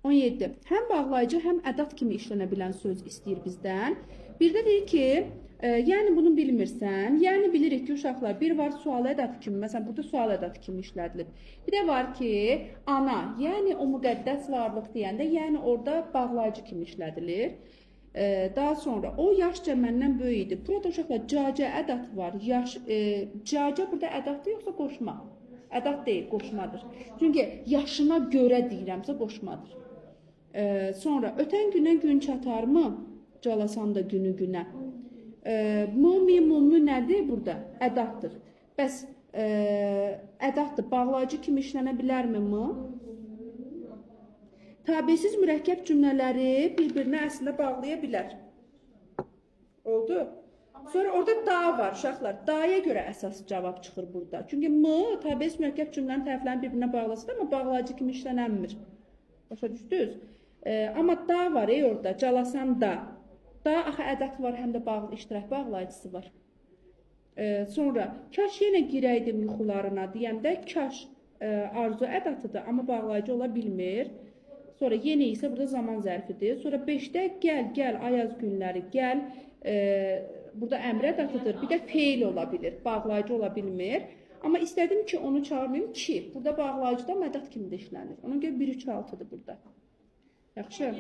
17. Həm bağlayıcı, həm ədat kimi işlənə bilən söz istəyir bizdən. Bir də deyir ki, yəni bunu bilmirsən. Yəni bilirik ki, uşaqlar, bir var sual ədatı kimi, məsələn burada sual ədatı kimi işlədilir. Bir də var ki, ana, yəni o müqəddəs varlıq deyəndə, yəni orada bağlayıcı kimi işlədilir. Daha sonra o yaşca məndən böyük idi. Burada uşaqlar cacə ədatı var. Cacə burada ədatdır yoxsa qoşma? Ədat deyil, qoşmadır. Çünki yaşına görə deyirəmsə qoşmadır. Sonra ötən günə gün çatarmı? Calasan da günü günə. Mummu nədir burada? Ədatdır. Bəs ədatdır. Bağlayıcı kimi işlənə bilərmi? Tabesiz mürəkkəb cümlələri bir-birinə əslində bağlaya bilər. Oldu. Sonra orada da var uşaqlar. Da'ya görə əsas cavab çıxır burada. Çünki tabesiz mürəkkəb cümlənin tərəflərini bir-birinə bağlasın, amma bağlayıcı kimi işlənənmir. Başa düşdünüz? Amma da var orada. Calasan da. Da axı ədat var, həm də iştirak bağlayıcısı var. Sonra kaş yenə girəydim yuxularına deyəndə kaş arzu ədatıdır, amma bağlayıcı ola bilmir. Sonra yeni isə burada zaman zərfidir. Sonra 5-də gəl, ayaz günləri, gəl. Burada əmr ədatıdır. Bir də feil ola bilir, bağlayıcı ola bilmir. Amma istədim ki, onu çağırmayayım ki, burada bağlayıcı da ədat kimi də işlənir. Ona görə 1-3-6-dır burada. Yaxşı.